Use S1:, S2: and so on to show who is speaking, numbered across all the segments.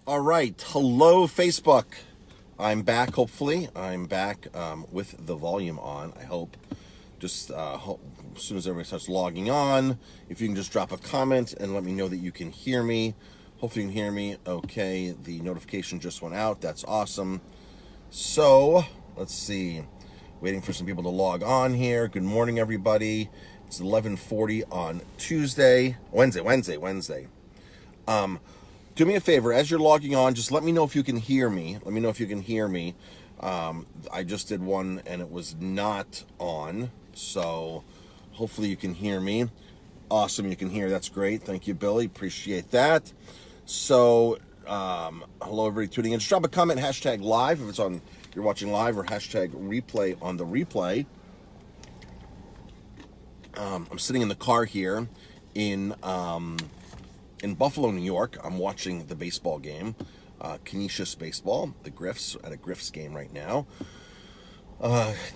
S1: All right. Hello, Facebook. I'm back, hopefully. I'm back with the volume on, I hope. Just as soon as everybody starts logging on, if you can just drop a comment and let me know that you can hear me. Hopefully you can hear me. Okay, the notification just went out. That's awesome. So, let's see. Waiting for some people to log on here. Good morning, everybody. It's 11:40 on Wednesday. Do me a favor, as you're logging on, just let me know if you can hear me. I just did one and it was not on, so hopefully you can hear me. Awesome, you can hear. That's great. Thank you, Billy. Appreciate that. So, hello, everybody tuning in. Just drop a comment, hashtag live if it's on, you're watching live, or hashtag replay on the replay. I'm sitting in the car here in Buffalo, New York. I'm watching the baseball game, Canisius baseball, the Griffs, at a Griffs game right now.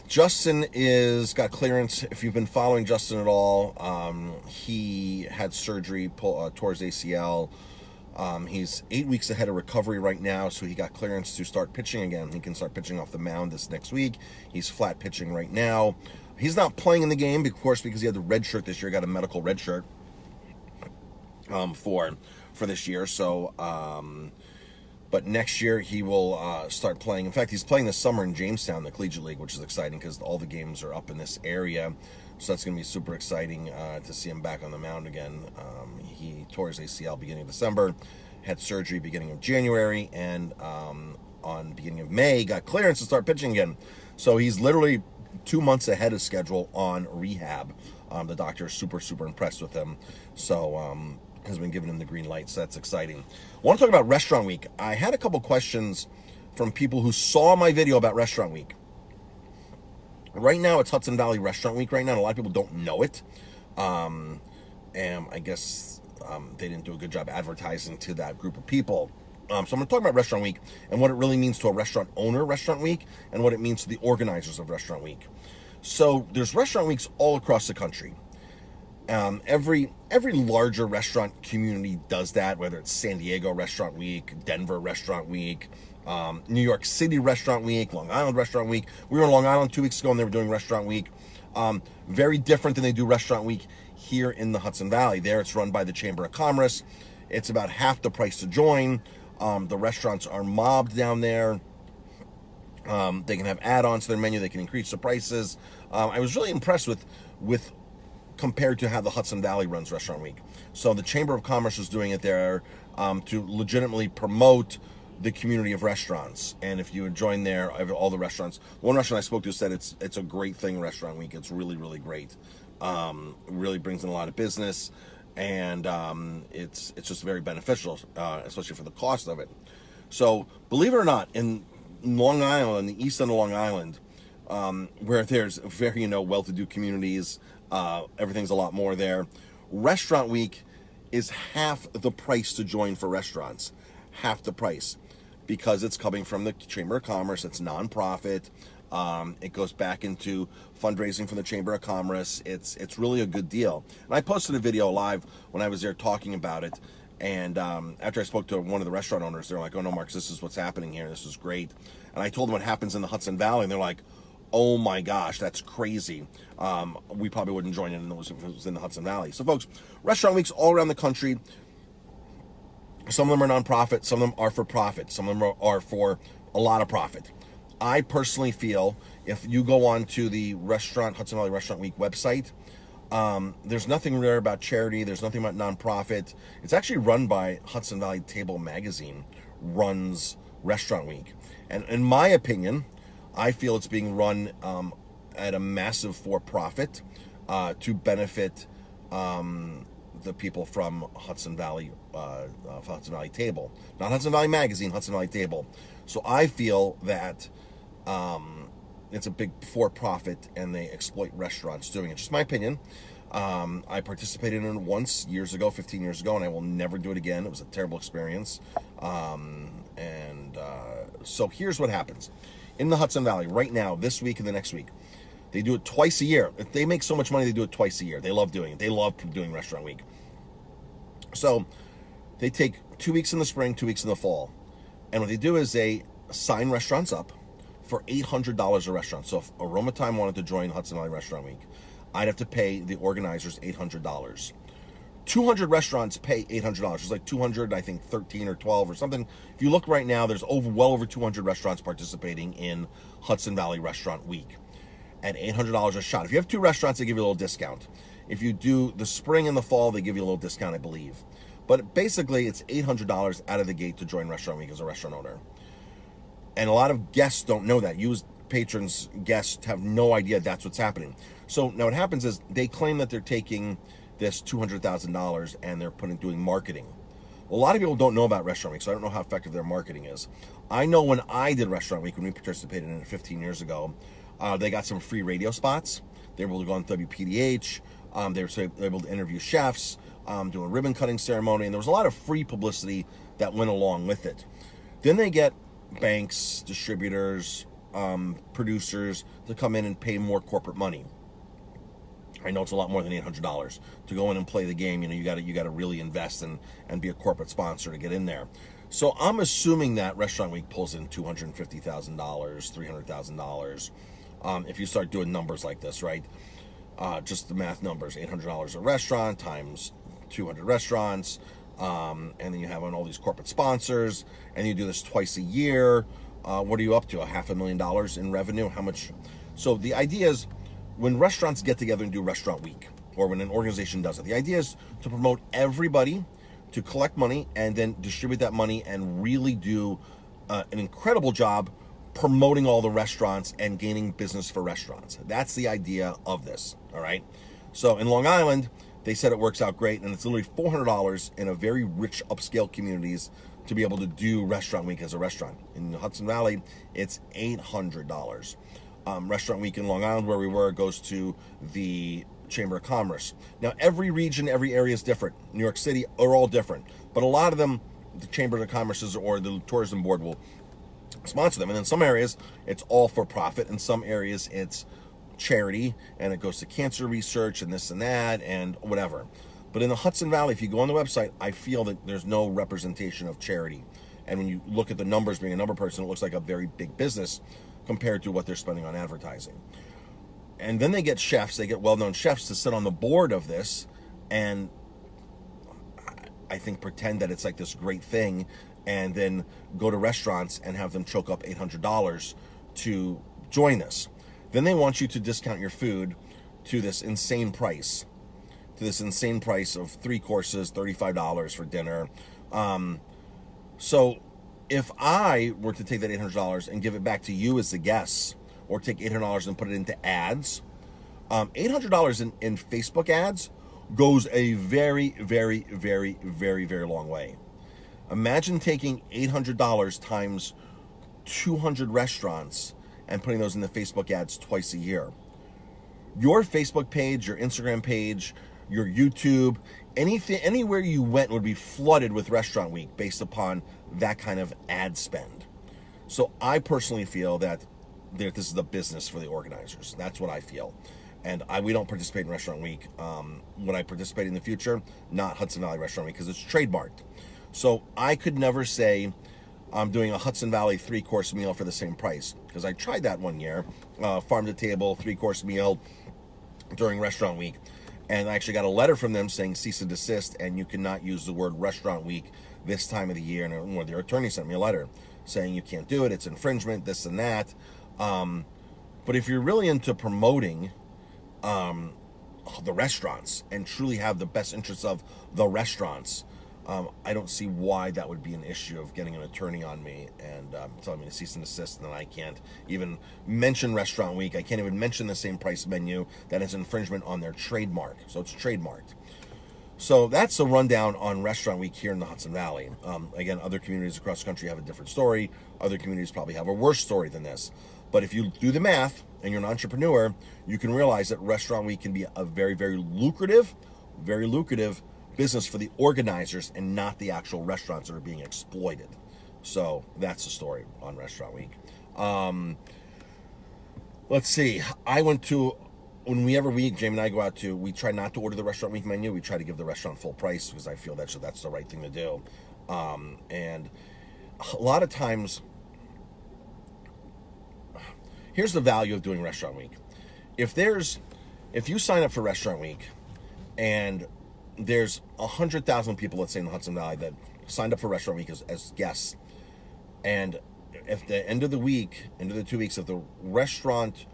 S1: Justin got clearance. If you've been following Justin at all, he had surgery, tore his ACL. He's 8 weeks ahead of recovery right now, so he got clearance to start pitching again. He can start pitching off the mound this next week. He's flat pitching right now. He's not playing in the game, of course, because he had the red shirt this year. Got a medical red shirt for this year. So, but next year he will start playing. In fact, he's playing this summer in Jamestown, the Collegiate League, which is exciting because all the games are up in this area. So that's going to be super exciting to see him back on the mound again. He tore his ACL beginning of December, had surgery beginning of January, and on beginning of May got clearance to start pitching again. So he's literally 2 months ahead of schedule on rehab. The doctor is super impressed with him. So has been giving him the green light, so that's exciting. I want to talk about Restaurant Week. I had a couple questions from people who saw my video about Restaurant Week. Right now, it's Hudson Valley Restaurant Week right now, and a lot of people don't know it. And I guess they didn't do a good job advertising to that group of people. So I'm going to talk about Restaurant Week and what it really means to a restaurant owner, Restaurant Week, and what it means to the organizers of Restaurant Week. So there's Restaurant Weeks all across the country. Every larger restaurant community does that, whether it's San Diego Restaurant Week, Denver Restaurant Week, New York City Restaurant Week, Long Island Restaurant Week. We were in Long Island 2 weeks ago and they were doing Restaurant Week. Very different than they do Restaurant Week here in the Hudson Valley. There it's run by the Chamber of Commerce. It's about half the price to join. The restaurants are mobbed down there. They can have add-ons to their menu. They can increase the prices. I was really impressed with compared to how the Hudson Valley runs Restaurant Week. So the Chamber of Commerce is doing it there to legitimately promote the community of restaurants. And if you would join there, all the restaurants. One restaurant I spoke to said it's a great thing, Restaurant Week. It's really great. Really brings in a lot of business, and it's just very beneficial, especially for the cost of it. So believe it or not, in Long Island, the east end of Long Island, where there's very well-to-do communities, everything's a lot more there. Restaurant Week is half the price to join for restaurants, half the price, because it's coming from the Chamber of Commerce. It's nonprofit. It goes back into fundraising for the Chamber of Commerce. It's really a good deal. And I posted a video live when I was there talking about it. And after I spoke to one of the restaurant owners, they're like, "Oh no, Mark, this is what's happening here. This is great." And I told them what happens in the Hudson Valley, and they're like, "Oh my gosh, that's crazy. We probably wouldn't join in if it was in the Hudson Valley." So folks, Restaurant Weeks all around the country. Some of them are nonprofit, some of them are for profit, some of them are for a lot of profit. I personally feel if you go on to the Hudson Valley Restaurant Week website, there's nothing there about charity, there's nothing about nonprofit. It's actually run by Hudson Valley Table Magazine, runs Restaurant Week. And in my opinion, I feel it's being run at a massive for-profit to benefit the people from Hudson Valley Table. Not Hudson Valley Magazine, Hudson Valley Table. So I feel that it's a big for-profit and they exploit restaurants doing it. Just my opinion. I participated in it once years ago, 15 years ago, and I will never do it again. It was a terrible experience. So here's what happens. In the Hudson Valley right now, this week and the next week, they do it twice a year. If they make so much money, they do it twice a year. They love doing it. They love doing Restaurant Week. So they take 2 weeks in the spring, 2 weeks in the fall. And what they do is they sign restaurants up for $800 a restaurant. So if Aroma Time wanted to join Hudson Valley Restaurant Week, I'd have to pay the organizers $800. 200 restaurants pay $800. It's like 200, I think 13 or 12 or something. If you look right now, there's well over 200 restaurants participating in Hudson Valley Restaurant Week at $800 a shot. If you have 2 restaurants, they give you a little discount. If you do the spring and the fall, they give you a little discount, I believe. But basically, it's $800 out of the gate to join Restaurant Week as a restaurant owner. And a lot of guests don't know that. You as patrons, guests have no idea that's what's happening. So now what happens is they claim that they're taking this $200,000 and they're doing marketing. A lot of people don't know about Restaurant Week, so I don't know how effective their marketing is. I know when I did Restaurant Week, when we participated in it 15 years ago, they got some free radio spots. They were able to go on WPDH. They were able to interview chefs, do a ribbon cutting ceremony, and there was a lot of free publicity that went along with it. Then they get banks, distributors, producers to come in and pay more corporate money. I know it's a lot more than $800 to go in and play the game. You got to really invest and be a corporate sponsor to get in there. So I'm assuming that Restaurant Week pulls in $250,000, $300,000. If you start doing numbers like this, right? Just the math numbers, $800 a restaurant times 200 restaurants, and then you have on all these corporate sponsors, and you do this twice a year. What are you up to? $500,000 in revenue? How much? So the idea is, when restaurants get together and do Restaurant Week, or when an organization does it, the idea is to promote everybody, to collect money, and then distribute that money and really do an incredible job promoting all the restaurants and gaining business for restaurants. That's the idea of this, all right? So in Long Island, they said it works out great, and it's literally $400 in a very rich upscale communities to be able to do Restaurant Week as a restaurant. In the Hudson Valley, it's $800. Restaurant Week in Long Island, where we were, goes to the Chamber of Commerce. Now, every region, every area is different. New York City are all different, but a lot of them, the Chamber of Commerce or the Tourism Board will sponsor them. And in some areas, it's all for profit. In some areas, it's charity, and it goes to cancer research and this and that and whatever. But in the Hudson Valley, if you go on the website, I feel that there's no representation of charity. And when you look at the numbers, being a number person, it looks like a very big business compared to what they're spending on advertising. And then they get chefs, they get well-known chefs to sit on the board of this and I think pretend that it's like this great thing, and then go to restaurants and have them choke up $800 to join this. Then they want you to discount your food to this insane price of 3 courses, $35 for dinner. So if I were to take that $800 and give it back to you as the guests, or take $800 and put it into ads, $800 in Facebook ads goes a very, very, very, very, very long way. Imagine taking $800 times 200 restaurants and putting those in the Facebook ads twice a year. Your Facebook page, your Instagram page, your YouTube, anywhere you went would be flooded with Restaurant Week based upon that kind of ad spend. So I personally feel that this is the business for the organizers. That's what I feel. And we don't participate in Restaurant Week. Would I participate in the future? Not Hudson Valley Restaurant Week, because it's trademarked. So I could never say I'm doing a Hudson Valley 3-course meal for the same price, because I tried that one year, farm to table 3-course meal during Restaurant Week. And I actually got a letter from them saying cease and desist, and you cannot use the word Restaurant Week this time of the year. And their attorney sent me a letter saying you can't do it, it's infringement, this and that. But if you're really into promoting the restaurants and truly have the best interests of the restaurants, I don't see why that would be an issue of getting an attorney on me and telling me to cease and desist, and then I can't even mention Restaurant Week. I can't even mention the same price menu. That is infringement on their trademark. So it's trademarked. So that's a rundown on Restaurant Week here in the Hudson Valley. Again, other communities across the country have a different story. Other communities probably have a worse story than this. But if you do the math and you're an entrepreneur, you can realize that Restaurant Week can be a very, very lucrative business for the organizers and not the actual restaurants that are being exploited. So that's the story on Restaurant Week. Let's see. I went to, Jamie and I go out to, we try not to order the Restaurant Week menu. We try to give the restaurant full price because I feel that's the right thing to do. And a lot of times, here's the value of doing Restaurant Week. If you sign up for Restaurant Week and there's 100,000 people, let's say in the Hudson Valley, that signed up for Restaurant Week as guests, and if the end of the week, end of the 2 weeks, if the Restaurant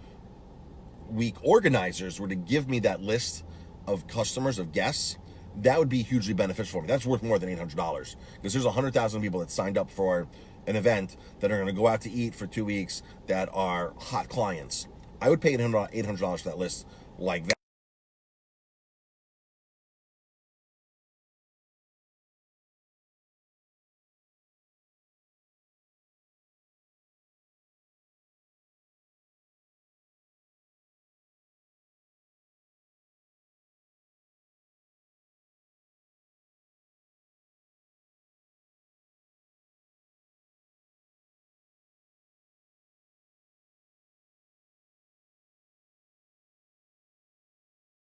S1: Week organizers were to give me that list of customers, of guests, that would be hugely beneficial for me. That's worth more than $800, because there's 100,000 people that signed up for an event that are going to go out to eat for 2 weeks that are hot clients. I would pay $800 for that list like that.